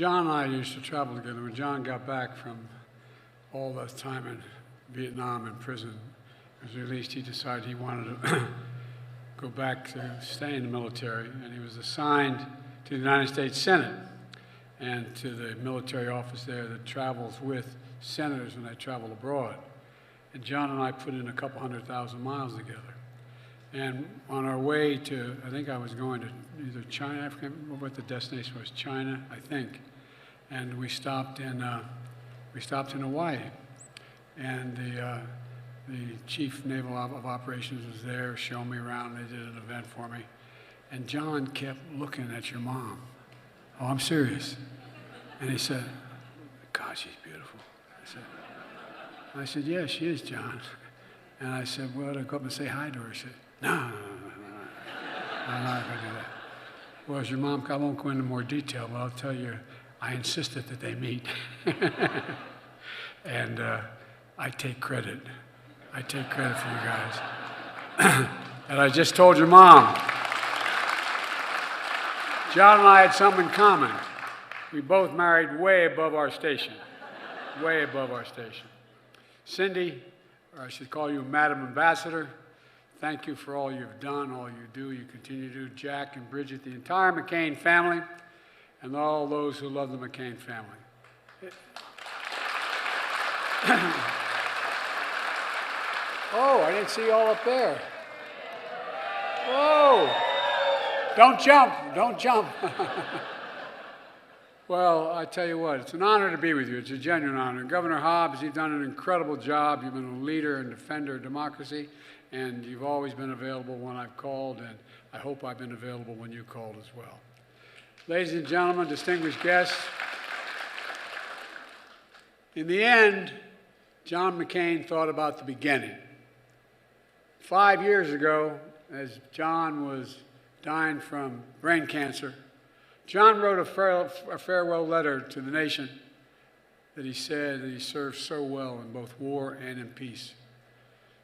John and I used to travel together. When John got back from all that time in Vietnam in prison, was released, he decided he wanted to go back to stay in the military, and he was assigned to the United States Senate and to the military office there that travels with senators when they travel abroad. And John and I put in a couple 100,000 miles together. And on our way to, I think I was going to either China, I forget what the destination was, China, I think. And we stopped in Hawaii. And the chief naval of operations was there, showing me around. They did an event for me. And John kept looking at your mom. Oh, I'm serious. And he said, God, she's beautiful. I said, yeah, she is, John. And I said, well, I'll go up and say hi to her. She said, no, I'm not going to do that. Well, as your mom, I won't go into more detail, but I'll tell you, I insisted that they meet. And I take credit. I take credit for you guys. And I just told your mom. John and I had something in common. We both married way above our station. Way above our station. Cindy, or I should call you Madam Ambassador, thank you for all you've done, all you do, you continue to do. Jack and Bridget, the entire McCain family, and all those who love the McCain family. Oh, I didn't see you all up there. Whoa! Don't jump, don't jump. Well, I tell you what, it's an honor to be with you. It's a genuine honor. Governor Hobbs, you've done an incredible job. You've been a leader and defender of democracy, and you've always been available when I've called, and I hope I've been available when you called as well. Ladies and gentlemen, distinguished guests, in the end, John McCain thought about the beginning. 5 years ago, as John was dying from brain cancer, John wrote a farewell letter to the nation that he said that he served so well in both war and in peace.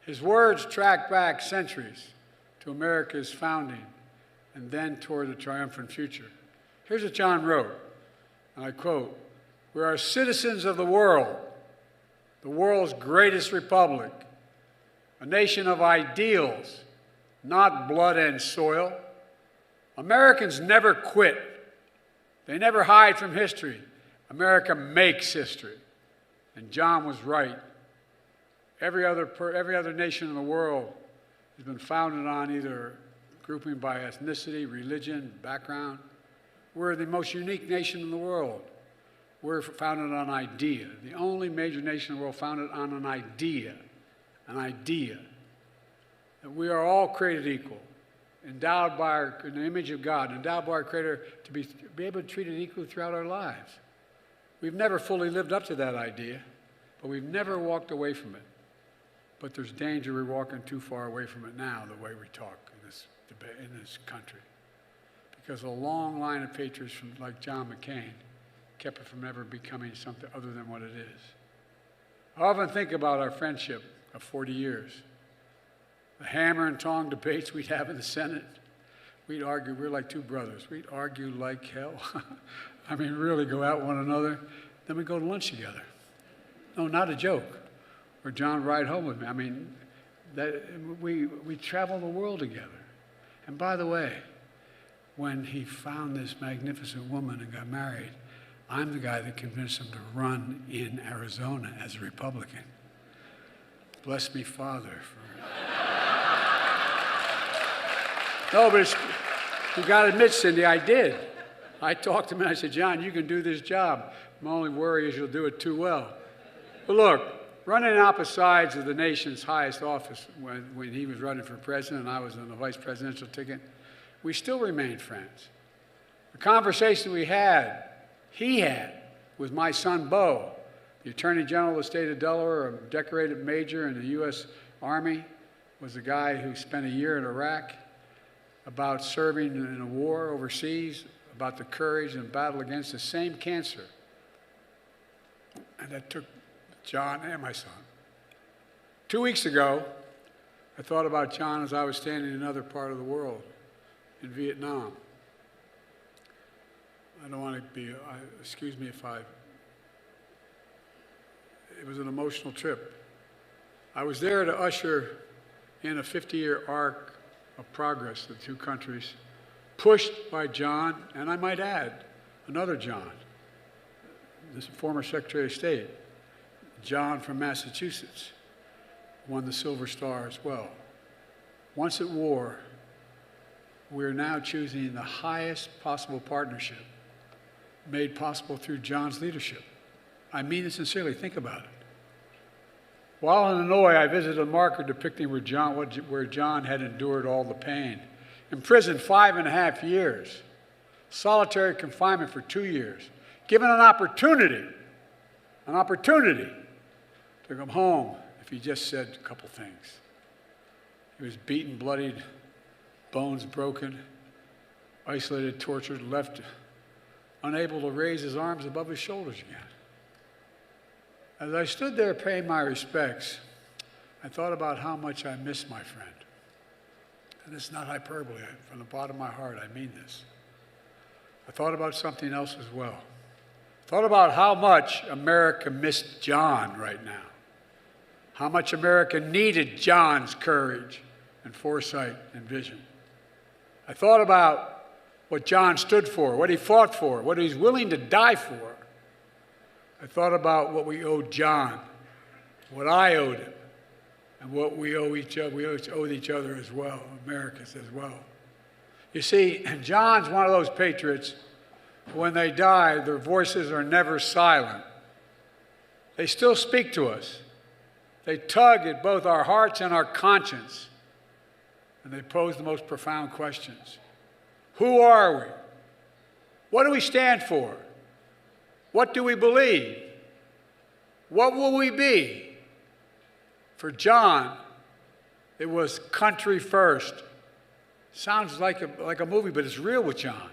His words track back centuries to America's founding and then toward the triumphant future. Here's what John wrote, and I quote, "We are citizens of the world's greatest republic, a nation of ideals, not blood and soil. Americans never quit. They never hide from history. America makes history." And John was right. Every other nation in the world has been founded on either grouping by ethnicity, religion, background. We're the most unique nation in the world. We're founded on idea. The only major nation in the world founded on an idea that we are all created equal, endowed in the image of God, endowed by our Creator to be able to treat it equally throughout our lives. We've never fully lived up to that idea, but we've never walked away from it. But there's danger we're walking too far away from it now, the way we talk in this debate, in this country. Because a long line of patriots like John McCain kept it from ever becoming something other than what it is. I often think about our friendship of 40 years. The hammer and tong debates we'd have in the Senate. We'd argue, we're like two brothers. We'd argue like hell. I mean, really go at one another. Then we'd go to lunch together. No, not a joke. Or John would ride home with me. I mean, we travel the world together. And by the way, when he found this magnificent woman and got married, I'm the guy that convinced him to run in Arizona as a Republican. Bless me, Father. No, but you got to admit, Cindy, I did. I talked to him and I said, John, you can do this job. My only worry is you'll do it too well. But look, running on opposite sides of the nation's highest office when he was running for president and I was on the vice presidential ticket, we still remained friends. The conversation he had with my son, Bo, the Attorney General of the state of Delaware, a decorated major in the U.S. Army, was a guy who spent a year in Iraq, about serving in a war overseas, about the courage and battle against the same cancer. And that took John and my son. 2 weeks ago, I thought about John as I was standing in another part of the world, in Vietnam. I don't want to be, excuse me if it was an emotional trip. I was there to usher in a 50-year arc of progress of the two countries, pushed by John, and I might add, another John, this former Secretary of State, John from Massachusetts, won the Silver Star as well. Once at war, we're now choosing the highest possible partnership made possible through John's leadership. I mean it sincerely. Think about it. While in Hanoi, I visited a marker depicting where John had endured all the pain. Imprisoned 5.5 years, solitary confinement for 2 years, given an opportunity to come home if he just said a couple things. He was beaten, bloodied, bones broken, isolated, tortured, left unable to raise his arms above his shoulders again. As I stood there paying my respects, I thought about how much I miss my friend. And it's not hyperbole. From the bottom of my heart, I mean this. I thought about something else as well. I thought about how much America missed John right now. How much America needed John's courage and foresight and vision. I thought about what John stood for, what he fought for, what he's willing to die for. I thought about what we owed John, what I owed him, and what we owe each other. We owe each other as well, Americans as well. You see, John's one of those patriots who, when they die, their voices are never silent. They still speak to us. They tug at both our hearts and our conscience, and they pose the most profound questions. Who are we? What do we stand for? What do we believe? What will we be? For John, it was country first. Sounds like a movie, but it's real with John.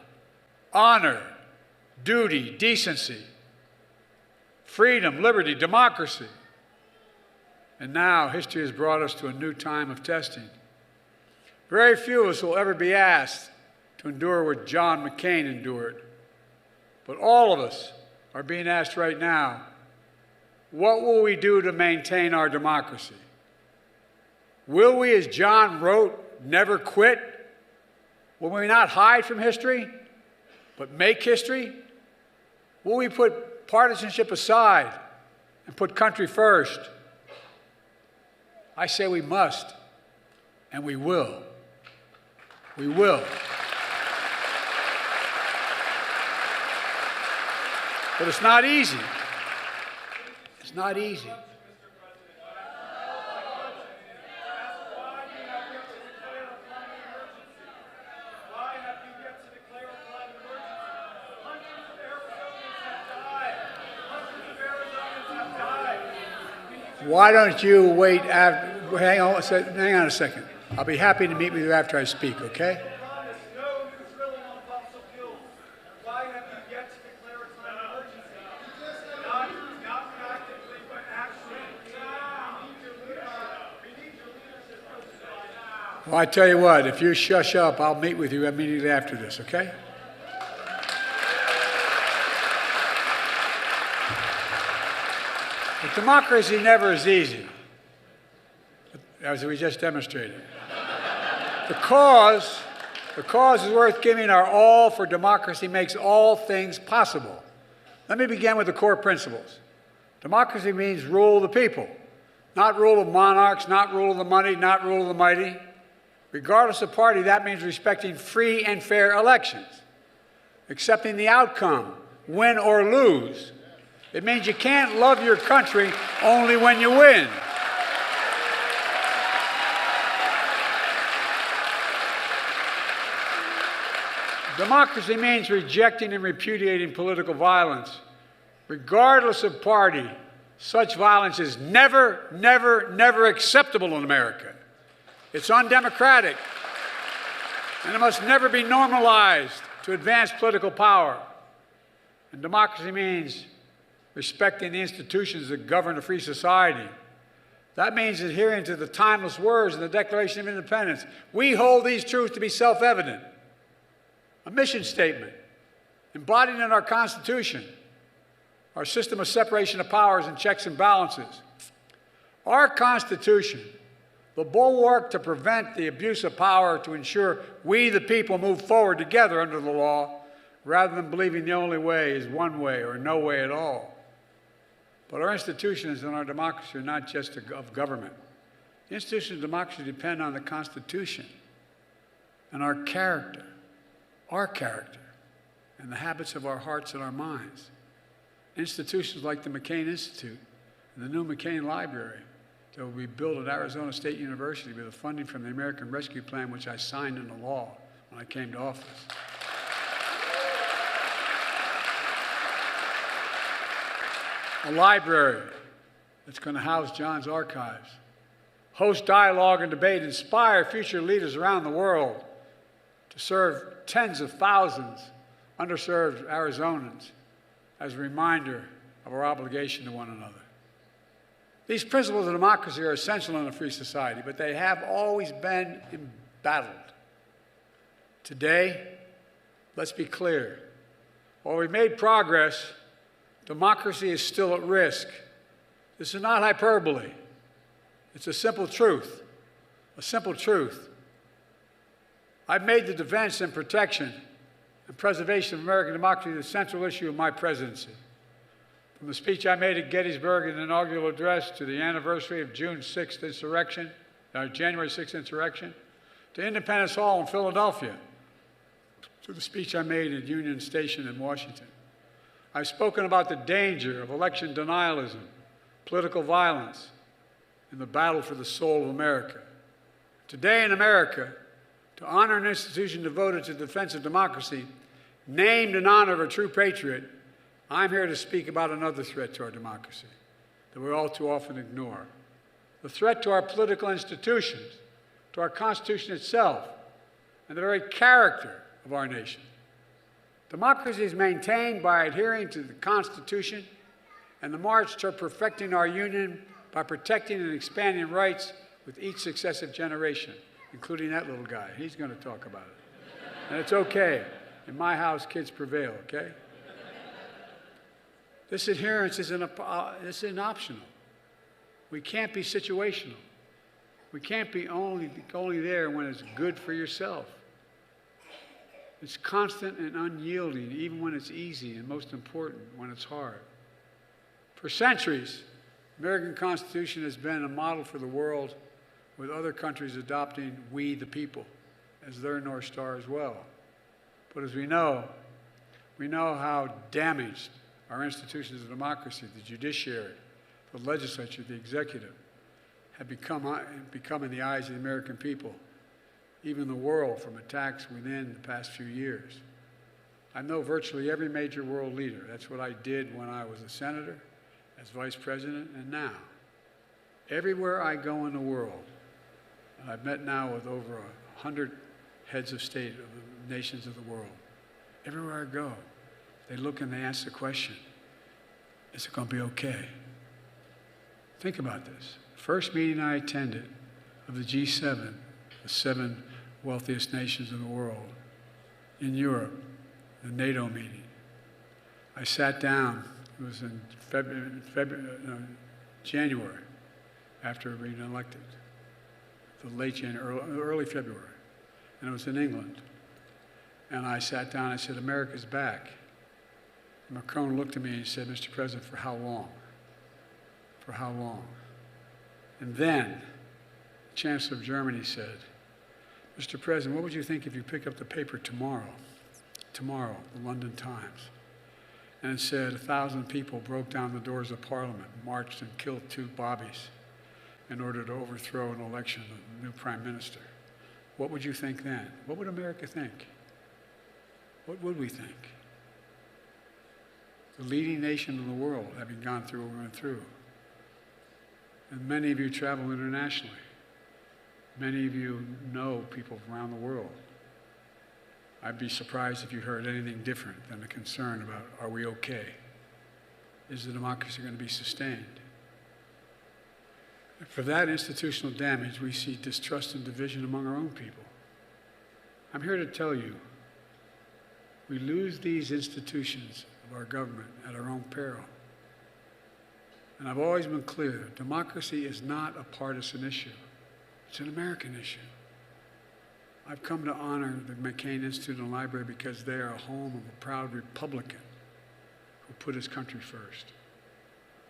Honor, duty, decency, freedom, liberty, democracy. And now history has brought us to a new time of testing. Very few of us will ever be asked to endure what John McCain endured. But all of us are being asked right now, what will we do to maintain our democracy? Will we, as John wrote, never quit? Will we not hide from history, but make history? Will we put partisanship aside and put country first? I say we must, and we will. We will. But it's not easy. It's not easy. Why don't you wait after, hang on a second. I'll be happy to meet with you after I speak, okay? Well, I tell you what, if you shush up, I'll meet with you immediately after this, okay? But democracy never is easy, as we just demonstrated. The cause is worth giving our all, for democracy makes all things possible. Let me begin with the core principles. Democracy means rule of the people, not rule of monarchs, not rule of the money, not rule of the mighty. Regardless of party, that means respecting free and fair elections, accepting the outcome, win or lose. It means you can't love your country only when you win. Democracy means rejecting and repudiating political violence. Regardless of party, such violence is never, never, never acceptable in America. It's undemocratic, and it must never be normalized to advance political power. And democracy means respecting the institutions that govern a free society. That means adhering to the timeless words in the Declaration of Independence. We hold these truths to be self-evident. A mission statement embodied in our Constitution, our system of separation of powers and checks and balances. Our Constitution, the bulwark to prevent the abuse of power, to ensure we, the people, move forward together under the law, rather than believing the only way is one way or no way at all. But our institutions and our democracy are not just of government. The institutions of democracy depend on the Constitution and our character, and the habits of our hearts and our minds. Institutions like the McCain Institute and the new McCain Library that will be built at Arizona State University with the funding from the American Rescue Plan, which I signed into law when I came to office. A library that's going to house John's archives, host dialogue and debate, inspire future leaders around the world to serve tens of thousands underserved Arizonans as a reminder of our obligation to one another. These principles of democracy are essential in a free society, but they have always been embattled. Today, let's be clear. While we've made progress, democracy is still at risk. This is not hyperbole. It's a simple truth. A simple truth. I've made the defense and protection and preservation of American democracy the central issue of my presidency. From the speech I made at Gettysburg in the inaugural address to the anniversary of January 6th insurrection, to Independence Hall in Philadelphia, to the speech I made at Union Station in Washington. I've spoken about the danger of election denialism, political violence, and the battle for the soul of America. Today in America, to honor an institution devoted to the defense of democracy, named in honor of a true patriot, I'm here to speak about another threat to our democracy that we all too often ignore. The threat to our political institutions, to our Constitution itself, and the very character of our nation. Democracy is maintained by adhering to the Constitution and the march toward perfecting our union by protecting and expanding rights with each successive generation, including that little guy. He's going to talk about it. And it's okay. In my house, kids prevail, okay? This adherence isn't optional. We can't be situational. We can't be only there when it's good for yourself. It's constant and unyielding, even when it's easy, and most important, when it's hard. For centuries, the American Constitution has been a model for the world, with other countries adopting we, the people, as their North Star as well. But as we know how damaged our institutions of democracy, the judiciary, the legislature, the executive, have become in the eyes of the American people, even the world, from attacks within the past few years. I know virtually every major world leader. That's what I did when I was a senator, as vice president, and now. Everywhere I go in the world, and I've met now with over 100 heads of state of the nations of the world. Everywhere I go, they look and they ask the question, is it going to be okay? Think about this. First meeting I attended of the G7, the 7 wealthiest nations in the world, in Europe, the NATO meeting. I sat down, it was in January, after being elected, the late January, early February, and it was in England. And I sat down, I said, America's back. And Macron looked at me and he said, Mr. President, for how long? For how long? And then, the Chancellor of Germany said, Mr. President, what would you think if you pick up the paper tomorrow, the London Times, and it said 1,000 people broke down the doors of Parliament, marched and killed 2 bobbies in order to overthrow an election of the new Prime Minister? What would you think then? What would America think? What would we think? The leading nation in the world, having gone through what we went through. And many of you travel internationally. Many of you know people from around the world. I'd be surprised if you heard anything different than the concern about, are we okay? Is the democracy going to be sustained? For that institutional damage, we see distrust and division among our own people. I'm here to tell you We lose these institutions of our government at our own peril. And I've always been clear, democracy is not a partisan issue. It's an American issue. I've come to honor the McCain Institute and Library because they are a home of a proud Republican who put his country first.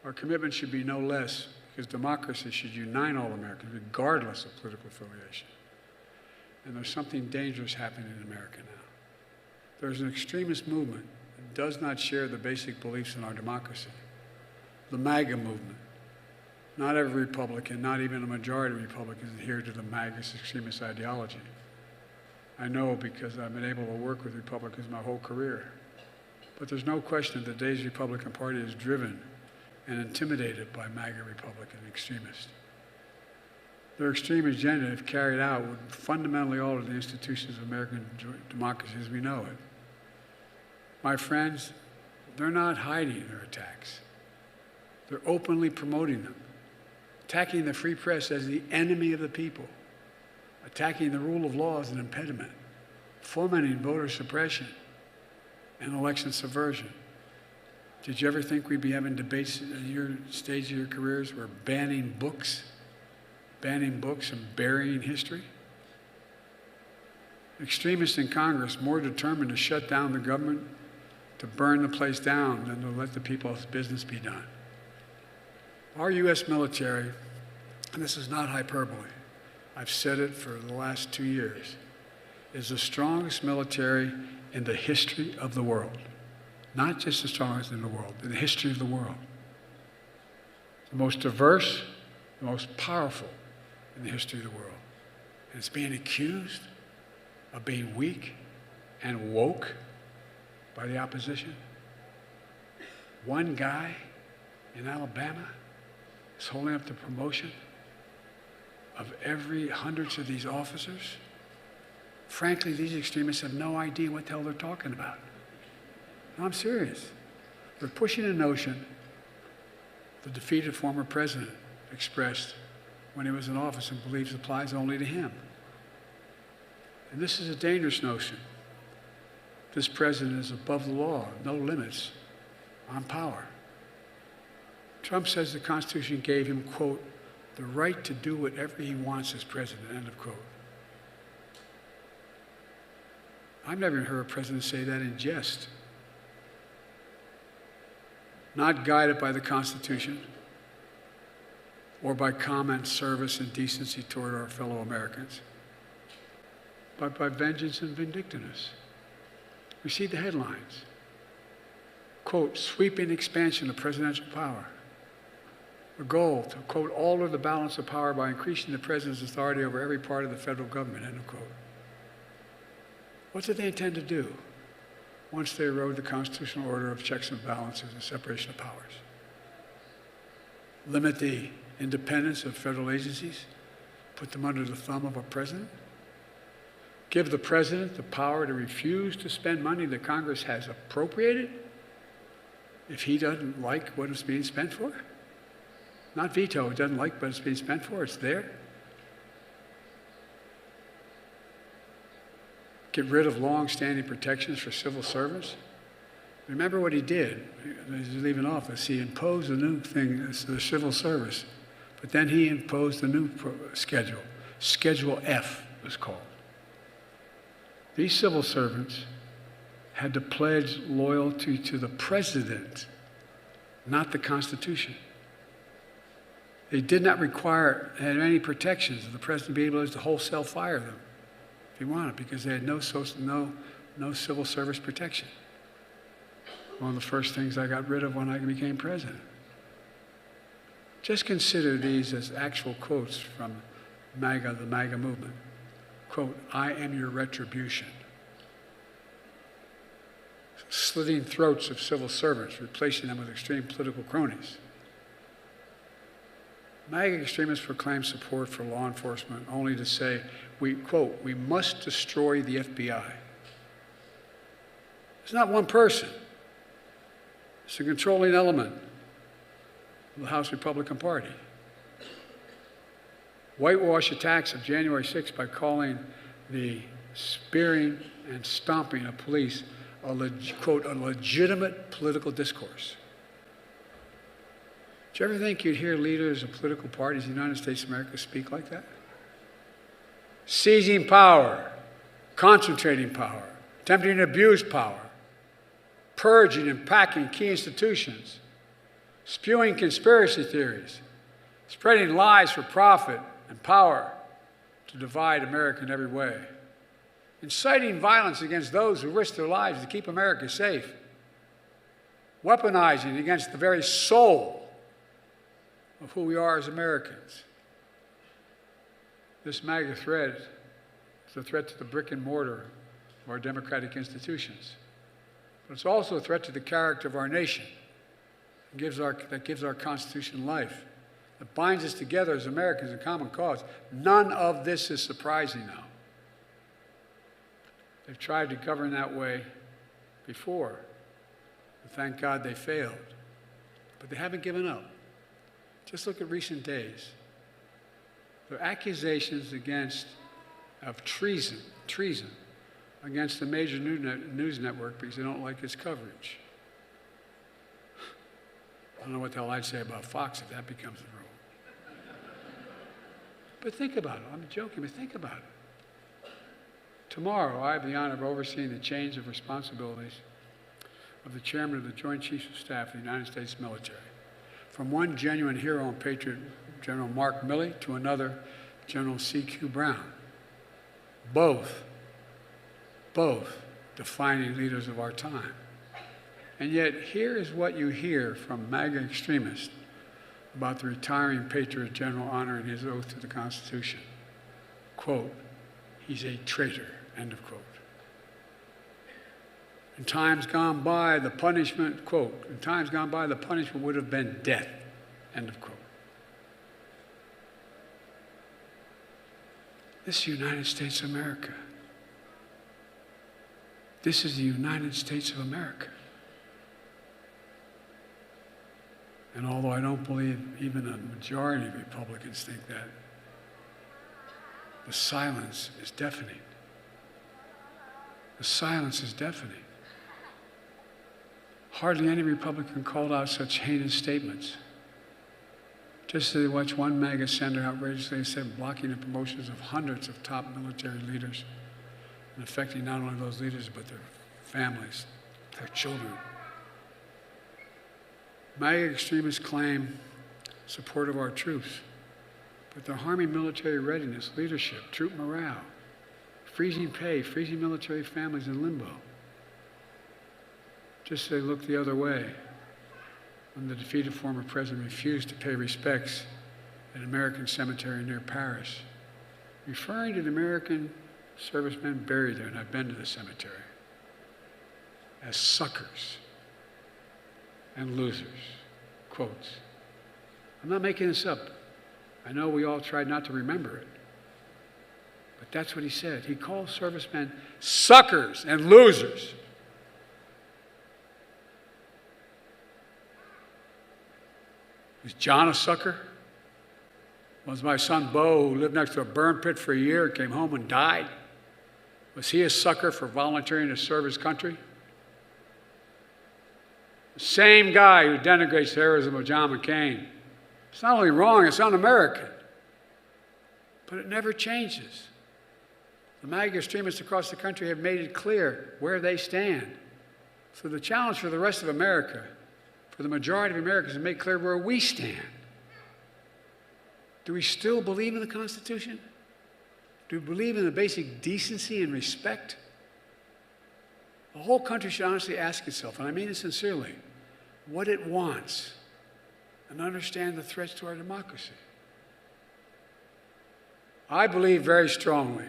Our commitment should be no less, because democracy should unite all Americans, regardless of political affiliation. And there's something dangerous happening in America now. There's an extremist movement that does not share the basic beliefs in our democracy. The MAGA movement. Not every Republican, not even a majority of Republicans adhere to the MAGA extremist ideology. I know because I've been able to work with Republicans my whole career. But there's no question that today's Republican Party is driven and intimidated by MAGA Republican extremists. Their extreme agenda, if carried out, would fundamentally alter the institutions of American democracy as we know it. My friends, they're not hiding their attacks. They're openly promoting them, attacking the free press as the enemy of the people, attacking the rule of law as an impediment, fomenting voter suppression and election subversion. Did you ever think we'd be having debates at your stage of your careers where banning books and burying history? Extremists in Congress more determined to shut down the government, to burn the place down, than to let the people's business be done. Our U.S. military, and this is not hyperbole, I've said it for the last 2 years, is the strongest military in the history of the world. Not just the strongest in the world, in the history of the world. The most diverse, the most powerful in the history of the world. And it's being accused of being weak and woke by the opposition. One guy in Alabama is holding up the promotion of hundreds of these officers. Frankly, these extremists have no idea what the hell they're talking about. No, I'm serious. They're pushing a notion the defeated former president expressed when he was in office and believes applies only to him. And this is a dangerous notion. This president is above the law, no limits on power. Trump says the Constitution gave him, quote, the right to do whatever he wants as president, end of quote. I've never heard a president say that in jest. Not guided by the Constitution or by common service and decency toward our fellow Americans, but by vengeance and vindictiveness. We see the headlines. Quote, sweeping expansion of presidential power. A goal to, quote, alter the balance of power by increasing the president's authority over every part of the federal government, end of quote. What do they intend to do once they erode the constitutional order of checks and balances and separation of powers? Limit the independence of federal agencies? Put them under the thumb of a president? Give the president the power to refuse to spend money that Congress has appropriated if he doesn't like what it's being spent for? Not veto, it doesn't like what it's being spent for, it's there. Get rid of long-standing protections for civil servants. Remember what he did as he was leaving office. He imposed a new thing, the civil service, but then he imposed a new schedule. Schedule F was called. These civil servants had to pledge loyalty to the president, not the Constitution. They did not require any protections of the president to be able to wholesale fire them if he wanted, because they had no civil service protection. One of the first things I got rid of when I became president. Just consider these as actual quotes from MAGA, the MAGA movement. Quote, I am your retribution. Slitting throats of civil servants, replacing them with extreme political cronies. MAGA extremists proclaim support for law enforcement only to say, quote, we must destroy the FBI. It's not one person. It's a controlling element of the House Republican Party. Whitewash attacks of January 6th by calling the spearing and stomping of police quote, a legitimate political discourse. Do you ever think you'd hear leaders of political parties in the United States of America speak like that? Seizing power, concentrating power, attempting to abuse power, purging and packing key institutions, spewing conspiracy theories, spreading lies for profit and power to divide America in every way, inciting violence against those who risk their lives to keep America safe, weaponizing against the very soul of who we are as Americans. This MAGA threat is a threat to the brick and mortar of our democratic institutions. But it's also a threat to the character of our nation that gives our Constitution life, that binds us together as Americans in common cause. None of this is surprising now. They've tried to govern that way before, and thank God they failed. But they haven't given up. Just look at recent days. There are accusations of treason against the major news network because they don't like its coverage. I don't know what the hell I'd say about Fox if that becomes the rule. But think about it. I'm joking, but think about it. Tomorrow, I have the honor of overseeing the change of responsibilities of the chairman of the Joint Chiefs of Staff of the United States military. From one genuine hero and patriot, General Mark Milley, to another, General C.Q. Brown. Both defining leaders of our time. And yet, here is what you hear from MAGA extremists about the retiring patriot general honoring his oath to the Constitution. Quote, he's a traitor, end of quote. In times gone by, the punishment, quote, in times gone by, the punishment would have been death, end of quote. This is the United States of America. This is the United States of America. And although I don't believe even a majority of Republicans think that, the silence is deafening. The silence is deafening. Hardly any Republican called out such heinous statements. Just as they watched one MAGA senator outrageously said blocking the promotions of hundreds of top military leaders and affecting not only those leaders but their families, their children. MAGA extremists claim support of our troops, but they're harming military readiness, leadership, troop morale, freezing pay, freezing military families in limbo. Just as they looked the other way when the defeated former president refused to pay respects at an American cemetery near Paris, referring to the American servicemen buried there, and I've been to the cemetery, as suckers and losers. Quotes. I'm not making this up. I know we all tried not to remember it, but that's what he said. He called servicemen suckers and losers. Was John a sucker? Was my son Bo, who lived next to a burn pit for a year, came home and died? Was he a sucker for volunteering to serve his country? The same guy who denigrates the heroism of John McCain. It's not only wrong, it's un-American. But it never changes. The MAGA extremists across the country have made it clear where they stand. So the challenge for the rest of America, for the majority of Americans, is to make clear where we stand. Do we still believe in the Constitution? Do we believe in the basic decency and respect? The whole country should honestly ask itself, and I mean it sincerely, what it wants, and understand the threats to our democracy. I believe very strongly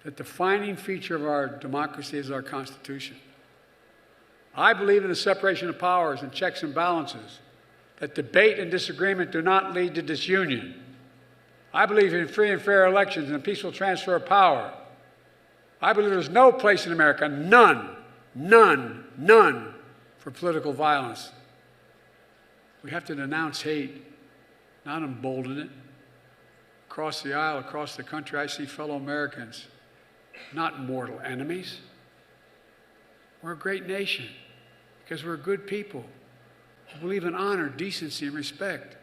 that the defining feature of our democracy is our Constitution. I believe in the separation of powers and checks and balances, that debate and disagreement do not lead to disunion. I believe in free and fair elections and a peaceful transfer of power. I believe there's no place in America, none, for political violence. We have to denounce hate, not embolden it. Across the aisle, across the country, I see fellow Americans, not mortal enemies, We're a great nation because we're good people who believe in honor, decency, and respect.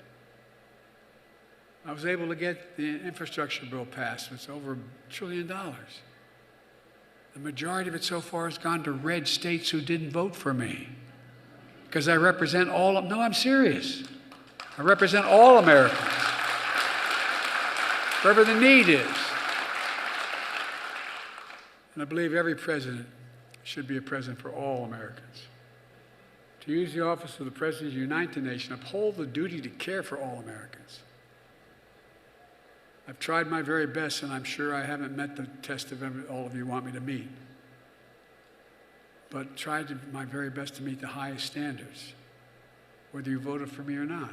I was able to get the infrastructure bill passed. It's over $1 trillion. The majority of it so far has gone to red states who didn't vote for me because I represent all of, no, I'm serious. I represent all Americans, wherever the need is. And I believe every president should be a president for all Americans. To use the office of the president to unite the nation, uphold the duty to care for all Americans. I've tried my very best, and I'm sure I haven't met the test of all of you want me to meet. But tried my very best to meet the highest standards, whether you voted for me or not.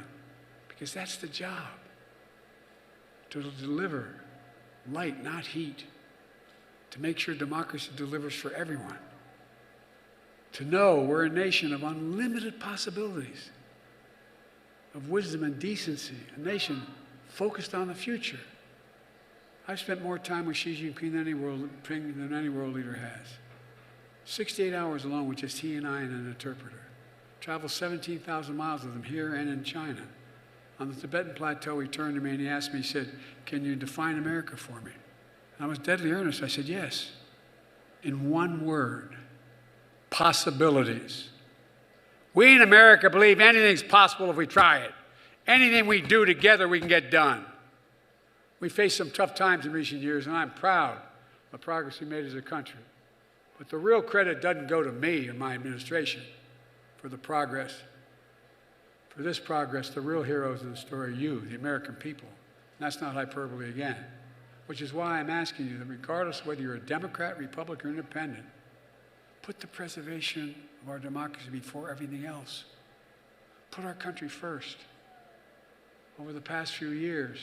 Because that's the job, to deliver light, not heat, to make sure democracy delivers for everyone, to know we're a nation of unlimited possibilities, of wisdom and decency, a nation focused on the future. I've spent more time with Xi Jinping than any world leader has. 68 hours alone with just he and I and an interpreter. Traveled 17,000 miles with him here and in China. On the Tibetan plateau, he turned to me and he asked me, he said, "Can you define America for me?" And I was deadly earnest. I said, "Yes." In one word, possibilities. We in America believe anything's possible if we try it. Anything we do together, we can get done. We faced some tough times in recent years, and I'm proud of the progress we made as a country. But the real credit doesn't go to me and my administration for the progress. For this progress, the real heroes of the story are you, the American people. And that's not hyperbole again. Which is why I'm asking you that regardless of whether you're a Democrat, Republican, or Independent, put the preservation of our democracy before everything else. Put our country first. Over the past few years,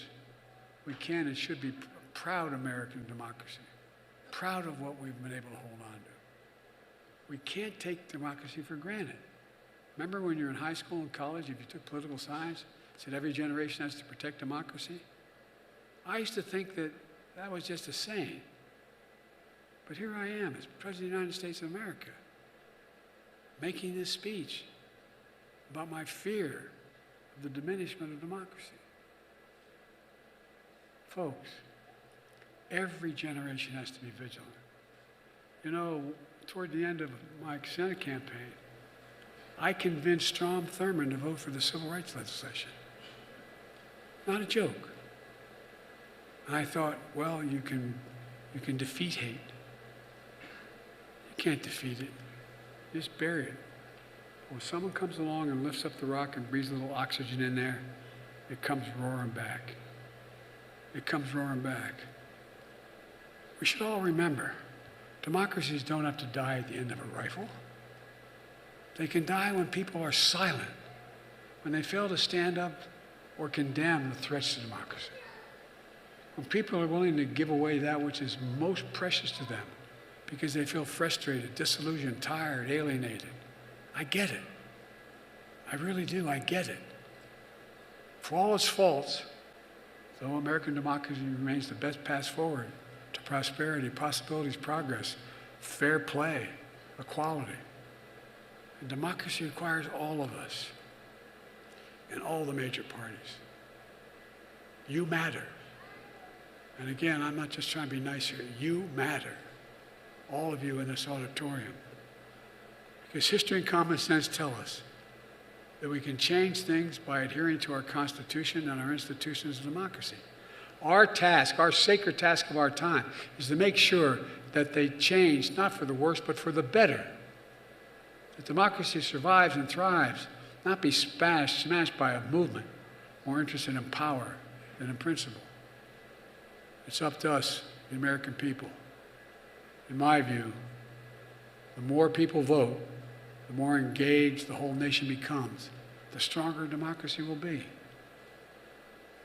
we can and should be proud American democracy, proud of what we've been able to hold on to. We can't take democracy for granted. Remember when you were in high school and college, if you took political science, it said every generation has to protect democracy? I used to think that that was just a saying. But here I am as President of the United States of America, making this speech about my fear of the diminishment of democracy. Folks, every generation has to be vigilant. You know, toward the end of my Senate campaign, I convinced Strom Thurmond to vote for the civil rights legislation. Not a joke. And I thought, well, you can defeat hate. You can't defeat it. You just bury it. When someone comes along and lifts up the rock and breathes a little oxygen in there, it comes roaring back. It comes roaring back. We should all remember, democracies don't have to die at the end of a rifle. They can die when people are silent, when they fail to stand up or condemn the threats to democracy. When people are willing to give away that which is most precious to them because they feel frustrated, disillusioned, tired, alienated. I get it. I really do. I get it. For all its faults, though American democracy remains the best path forward to prosperity, possibilities, progress, fair play, equality. And democracy requires all of us and all the major parties. You matter. And again, I'm not just trying to be nice here. You matter. All of you in this auditorium. Because history and common sense tell us that we can change things by adhering to our Constitution and our institutions of democracy. Our task, our sacred task of our time, is to make sure that they change, not for the worse, but for the better. That democracy survives and thrives, not be smashed by a movement more interested in power than in principle. It's up to us, the American people. In my view, the more people vote, the more engaged the whole nation becomes, the stronger democracy will be.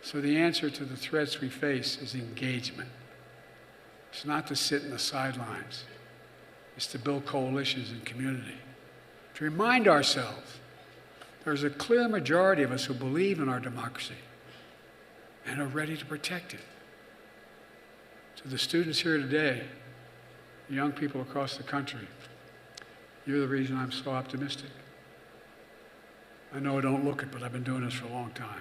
So the answer to the threats we face is engagement. It's not to sit in the sidelines. It's to build coalitions and community. To remind ourselves there's a clear majority of us who believe in our democracy and are ready to protect it. To the students here today, the young people across the country, You're the reason I'm so optimistic. I know I don't look it, but I've been doing this for a long time.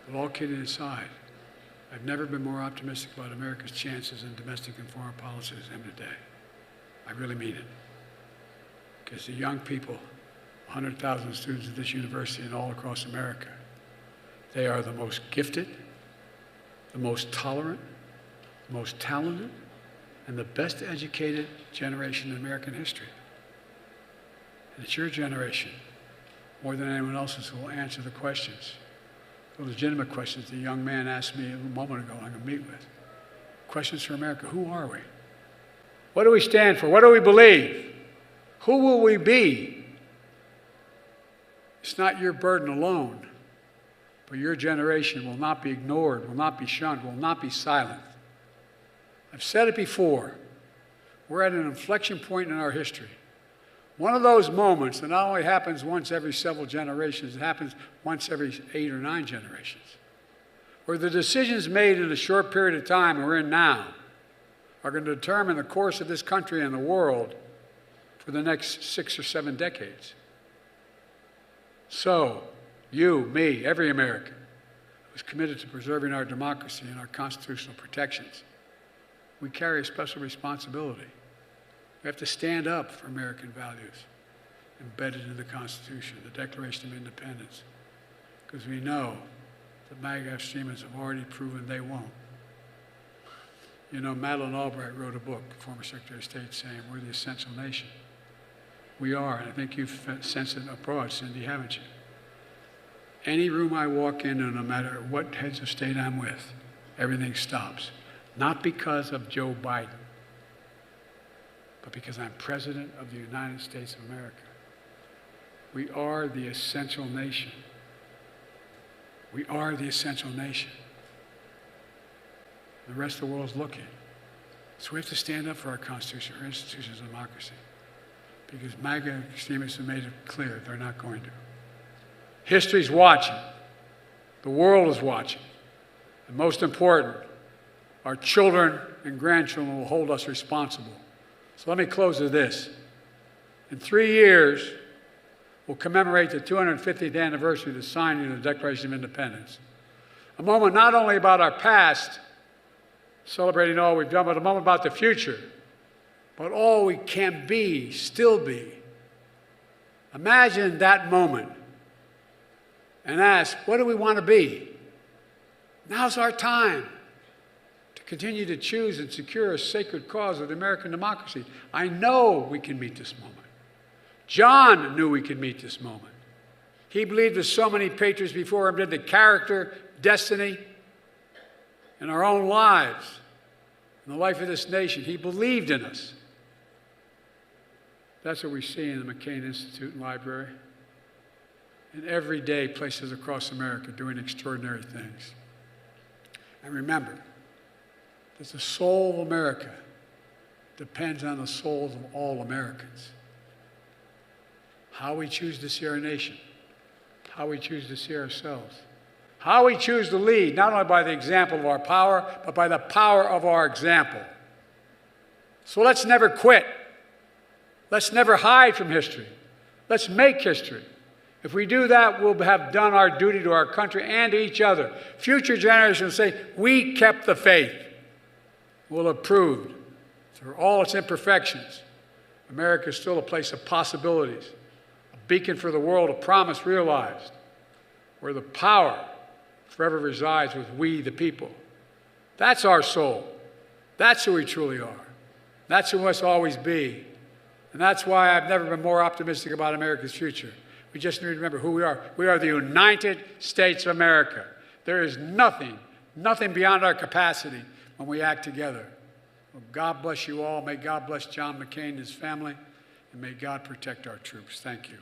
But all kidding aside, I've never been more optimistic about America's chances in domestic and foreign policy as I am today. I really mean it. Because the young people, 100,000 students at this university and all across America, they are the most gifted, the most tolerant, the most talented, and the best educated generation in American history. And it's your generation, more than anyone else's, who will answer the questions, the legitimate questions the young man asked me a moment ago I'm going to meet with. Questions for America. Who are we? What do we stand for? What do we believe? Who will we be? It's not your burden alone, but your generation will not be ignored, will not be shunned, will not be silent. I've said it before. We're at an inflection point in our history. One of those moments that not only happens once every several generations, it happens once every 8 or 9 generations, where the decisions made in a short period of time we're in now are going to determine the course of this country and the world for the next 6 or 7 decades. So, you, me, every American who's committed to preserving our democracy and our constitutional protections, we carry a special responsibility. We have to stand up for American values embedded in the Constitution, the Declaration of Independence, because we know that MAGA extremists have already proven they won't. You know, Madeleine Albright wrote a book, former Secretary of State, saying we're the essential nation. We are, and I think you've sensed it abroad, Cindy, haven't you? Any room I walk into, no matter what heads of state I'm with, everything stops. Not because of Joe Biden, but because I'm President of the United States of America. We are the essential nation. We are the essential nation. The rest of the world's looking. So we have to stand up for our Constitution, our institutions of democracy, because MAGA extremists have made it clear they're not going to. History's watching. The world is watching. And most important, our children and grandchildren will hold us responsible. So let me close with this. In 3 years, we'll commemorate the 250th anniversary of the signing of the Declaration of Independence. A moment not only about our past, celebrating all we've done, but a moment about the future, but all we can be, still be. Imagine that moment and ask, what do we want to be? Now's our time to continue to choose and secure a sacred cause of the American democracy. I know we can meet this moment. John knew we could meet this moment. He believed, as so many patriots before him did, the character, destiny, in our own lives, in the life of this nation. He believed in us. That's what we see in the McCain Institute and Library, and every day places across America doing extraordinary things. And remember that the soul of America depends on the souls of all Americans. How we choose to see our nation, how we choose to see ourselves, how we choose to lead, not only by the example of our power, but by the power of our example. So let's never quit. Let's never hide from history. Let's make history. If we do that, we'll have done our duty to our country and to each other. Future generations will say, we kept the faith. We'll have proved, through all its imperfections, America is still a place of possibilities, a beacon for the world, a promise realized, where the power forever resides with we, the people. That's our soul. That's who we truly are. That's who we must always be. And that's why I've never been more optimistic about America's future. We just need to remember who we are. We are the United States of America. There is nothing beyond our capacity when we act together. Well, God bless you all. May God bless John McCain and his family, and may God protect our troops. Thank you.